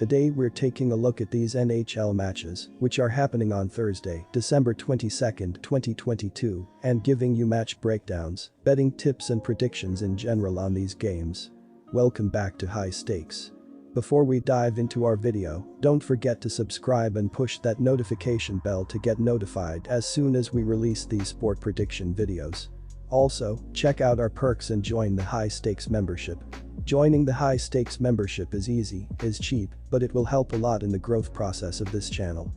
Today we're taking a look at these NHL matches, which are happening on Thursday, December 22nd, 2022, and giving you match breakdowns, betting tips and predictions in general on these games. Welcome back to High Stakes. Before we dive into our video, don't forget to subscribe and push that notification bell to get notified as soon as we release these sport prediction videos. Also, check out our perks and join the High Stakes membership. Joining the High Stakes membership is easy, is cheap, but it will help a lot in the growth process of this channel.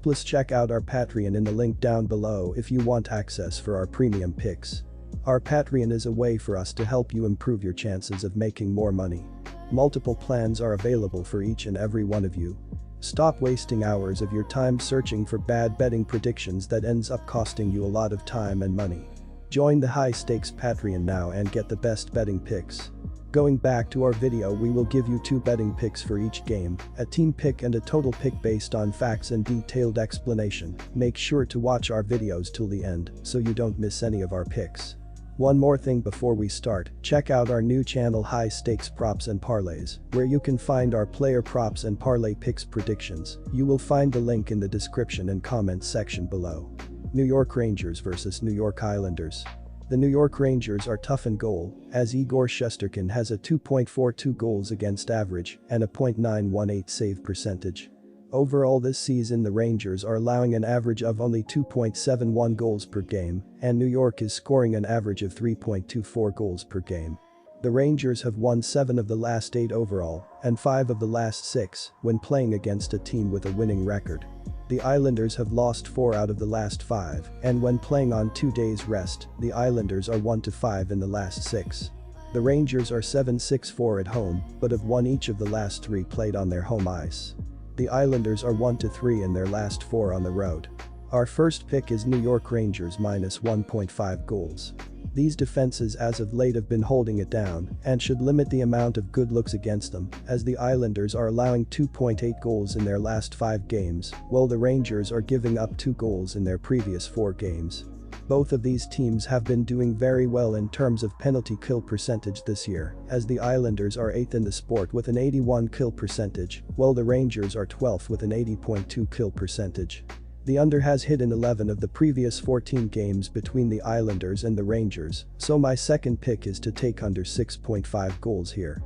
Plus check out our Patreon in the link down below if you want access for our premium picks. Our Patreon is a way for us to help you improve your chances of making more money. Multiple plans are available for each and every one of you. Stop wasting hours of your time searching for bad betting predictions that ends up costing you a lot of time and money. Join the High Stakes Patreon now and get the best betting picks. Going back to our video, we will give you 2 betting picks for each game, a team pick and a total pick based on facts and detailed explanation. Make sure to watch our videos till the end so you don't miss any of our picks. One more thing before we start, check out our new channel High Stakes Props and Parlays, where you can find our player props and parlay picks predictions. You will find the link in the description and comments section below. New York Rangers vs New York Islanders. The New York Rangers are tough in goal, as Igor Shesterkin has a 2.42 goals against average and a .918 save percentage. Overall this season the Rangers are allowing an average of only 2.71 goals per game, and New York is scoring an average of 3.24 goals per game. The Rangers have won 7 of the last 8 overall, and 5 of the last 6 when playing against a team with a winning record. The Islanders have lost 4 out of the last 5, and when playing on 2 days rest, the Islanders are 1-5 in the last 6. The Rangers are 7-6-4 at home, but have won each of the last 3 played on their home ice. The Islanders are 1-3 in their last 4 on the road. Our first pick is New York Rangers minus 1.5 goals. These defenses as of late have been holding it down and should limit the amount of good looks against them, as the Islanders are allowing 2.8 goals in their last 5 games, while the Rangers are giving up 2 goals in their previous 4 games. Both of these teams have been doing very well in terms of penalty kill percentage this year, as the Islanders are 8th in the sport with an 81 kill percentage, while the Rangers are 12th with an 80.2 kill percentage. The under has hit in 11 of the previous 14 games between the Islanders and the Rangers, so my second pick is to take under 6.5 goals here.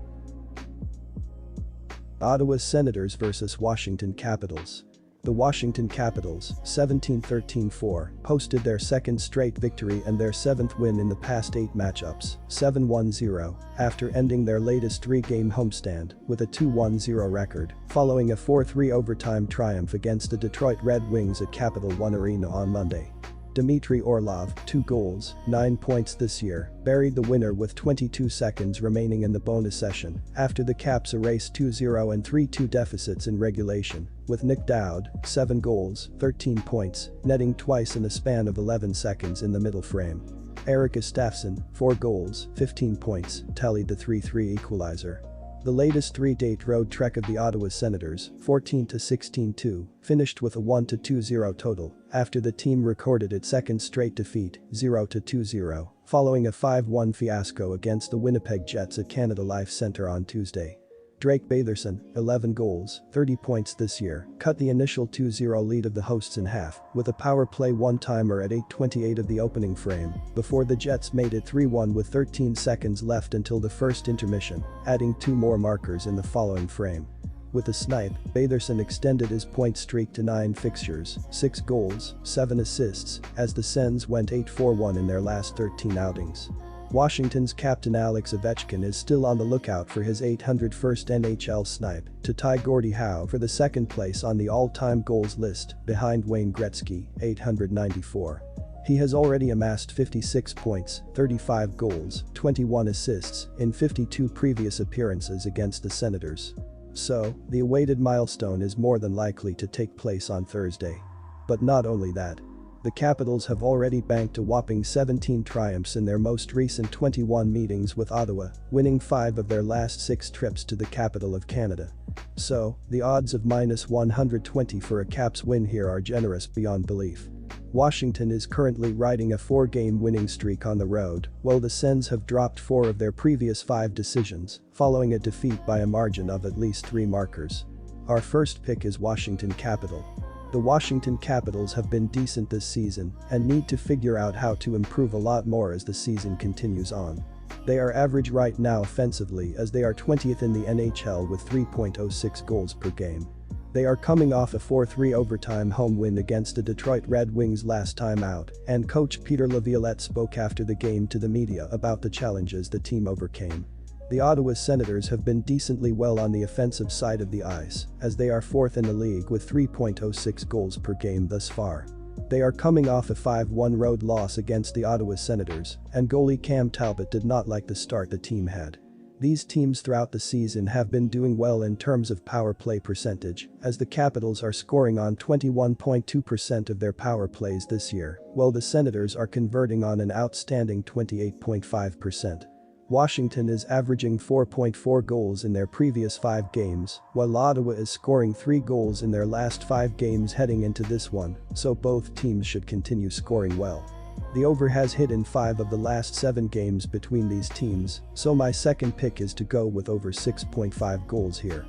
Ottawa Senators vs Washington Capitals. The Washington Capitals, 17-13-4, posted their second straight victory and their 7th win in the past 8 matchups, 7-1-0, after ending their latest 3-game homestand with a 2-1-0 record, following a 4-3 overtime triumph against the Detroit Red Wings at Capital One Arena on Monday. Dmitry Orlov, 2 goals, 9 points this year, buried the winner with 22 seconds remaining in the bonus session after the Caps erased 2-0 and 3-2 deficits in regulation, with Nick Dowd, 7 goals, 13 points, netting twice in the span of 11 seconds in the middle frame. Eric Gustafsson, 4 goals, 15 points, tallied the 3-3 equalizer. The latest 3-date road trek of the Ottawa Senators, 14-16-2, finished with a 1-2-0 total after the team recorded its second straight defeat, 0-2-0, following a 5-1 fiasco against the Winnipeg Jets at Canada Life Centre on Tuesday. Drake Batherson, 11 goals, 30 points this year, cut the initial 2-0 lead of the hosts in half with a power play one-timer at 8:28 of the opening frame, before the Jets made it 3-1 with 13 seconds left until the first intermission, adding 2 more markers in the following frame. With a snipe, Batherson extended his point streak to 9 fixtures, 6 goals, 7 assists, as the Sens went 8-4-1 in their last 13 outings. Washington's captain Alex Ovechkin is still on the lookout for his 801st NHL snipe to tie Gordie Howe for the 2nd place on the all-time goals list, behind Wayne Gretzky, 894. He has already amassed 56 points, 35 goals, 21 assists in 52 previous appearances against the Senators. So, the awaited milestone is more than likely to take place on Thursday. But not only that. The Capitals have already banked a whopping 17 triumphs in their most recent 21 meetings with Ottawa, winning 5 of their last 6 trips to the capital of Canada. So, the odds of -120 for a Caps win here are generous beyond belief. Washington is currently riding a 4-game winning streak on the road, while the Sens have dropped 4 of their previous 5 decisions, following a defeat by a margin of at least 3 markers. Our first pick is Washington Capital. The Washington Capitals have been decent this season and need to figure out how to improve a lot more as the season continues on. They are average right now offensively as they are 20th in the NHL with 3.06 goals per game. They are coming off a 4-3 overtime home win against the Detroit Red Wings last time out, and coach Peter Laviolette spoke after the game to the media about the challenges the team overcame. The Ottawa Senators have been decently well on the offensive side of the ice, as they are 4th in the league with 3.06 goals per game thus far. They are coming off a 5-1 road loss against the Ottawa Senators, and goalie Cam Talbot did not like the start the team had. These teams throughout the season have been doing well in terms of power play percentage, as the Capitals are scoring on 21.2% of their power plays this year, while the Senators are converting on an outstanding 28.5%. Washington is averaging 4.4 goals in their previous 5 games, while Ottawa is scoring 3 goals in their last 5 games heading into this one, so both teams should continue scoring well. The over has hit in 5 of the last 7 games between these teams, so my second pick is to go with over 6.5 goals here.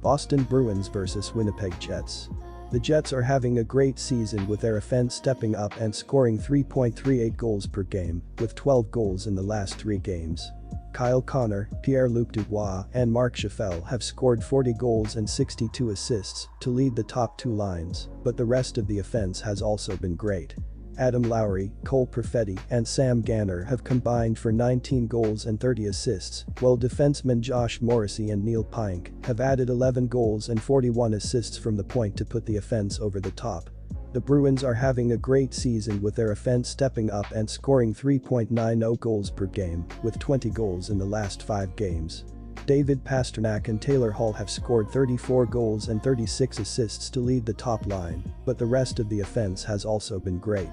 Boston Bruins vs Winnipeg Jets. The Jets are having a great season with their offense stepping up and scoring 3.38 goals per game, with 12 goals in the last 3 games. Kyle Connor, Pierre-Luc Dubois, and Mark Scheifele have scored 40 goals and 62 assists to lead the top 2 lines, but the rest of the offense has also been great. Adam Lowry, Cole Perfetti, and Sam Ganner have combined for 19 goals and 30 assists, while defensemen Josh Morrissey and Neil Pionk have added 11 goals and 41 assists from the point to put the offense over the top. The Bruins are having a great season with their offense stepping up and scoring 3.90 goals per game, with 20 goals in the last 5 games. David Pastrnak and Taylor Hall have scored 34 goals and 36 assists to lead the top line, but the rest of the offense has also been great.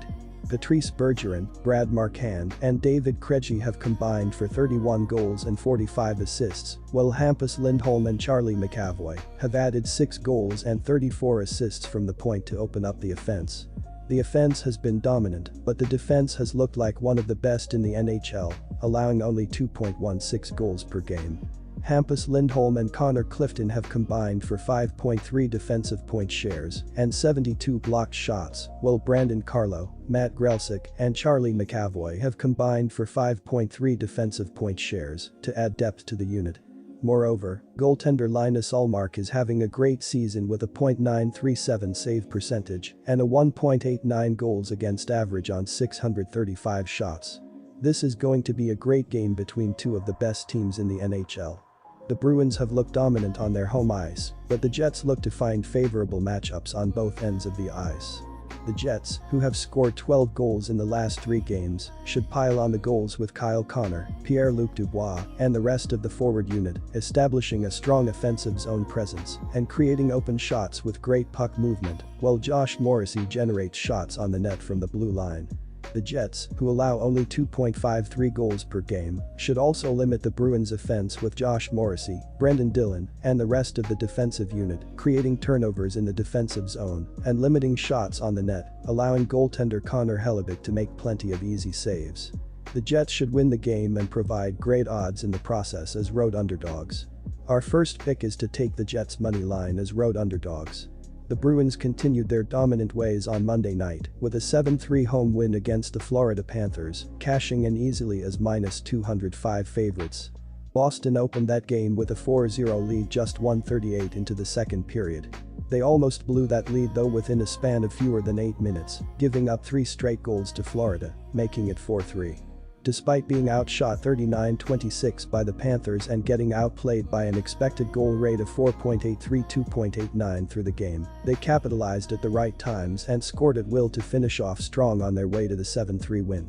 Patrice Bergeron, Brad Marchand, and David Krejci have combined for 31 goals and 45 assists, while Hampus Lindholm and Charlie McAvoy have added 6 goals and 34 assists from the point to open up the offense. The offense has been dominant, but the defense has looked like one of the best in the NHL, allowing only 2.16 goals per game. Hampus Lindholm and Connor Clifton have combined for 5.3 defensive point shares and 72 blocked shots, while Brandon Carlo, Matt Grelsick, and Charlie McAvoy have combined for 5.3 defensive point shares to add depth to the unit. Moreover, goaltender Linus Ullmark is having a great season with a .937 save percentage and a 1.89 goals against average on 635 shots. This is going to be a great game between 2 of the best teams in the NHL. The Bruins have looked dominant on their home ice, but the Jets look to find favorable matchups on both ends of the ice. The Jets, who have scored 12 goals in the last 3 games, should pile on the goals with Kyle Connor, Pierre-Luc Dubois, and the rest of the forward unit, establishing a strong offensive zone presence and creating open shots with great puck movement, while Josh Morrissey generates shots on the net from the blue line. The Jets, who allow only 2.53 goals per game, should also limit the Bruins' offense with Josh Morrissey, Brendan Dillon, and the rest of the defensive unit, creating turnovers in the defensive zone and limiting shots on the net, allowing goaltender Connor Hellebuyck to make plenty of easy saves. The Jets should win the game and provide great odds in the process as road underdogs. Our first pick is to take the Jets' money line as road underdogs. The Bruins continued their dominant ways on Monday night with a 7-3 home win against the Florida Panthers, cashing in easily as -205 favorites. Boston opened that game with a 4-0 lead just 1:38 into the second period. They almost blew that lead though within a span of fewer than 8 minutes, giving up 3 straight goals to Florida, making it 4-3. Despite being outshot 39-26 by the Panthers and getting outplayed by an expected goal rate of 4.83-2.89 through the game, they capitalized at the right times and scored at will to finish off strong on their way to the 7-3 win.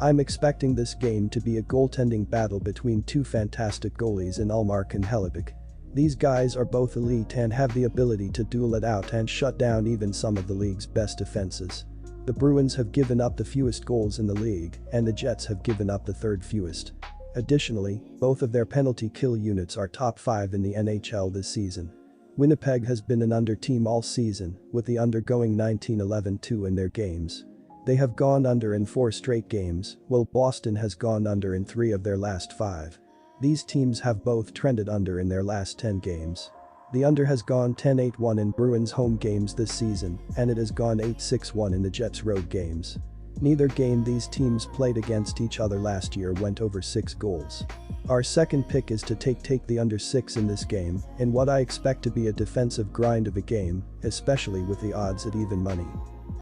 I'm expecting this game to be a goaltending battle between 2 fantastic goalies in Ullmark and Hellebuyck. These guys are both elite and have the ability to duel it out and shut down even some of the league's best defenses. The Bruins have given up the fewest goals in the league, and the Jets have given up the 3rd fewest. Additionally, both of their penalty kill units are top 5 in the NHL this season. Winnipeg has been an under team all season, with the under going 19-11-2 in their games. They have gone under in 4 straight games, while Boston has gone under in 3 of their last 5. These teams have both trended under in their last 10 games. The under has gone 10-8-1 in Bruins home games this season, and it has gone 8-6-1 in the Jets road games. Neither game these teams played against each other last year went over 6 goals. Our second pick is to take the under 6 in this game, in what I expect to be a defensive grind of a game, especially with the odds at even money.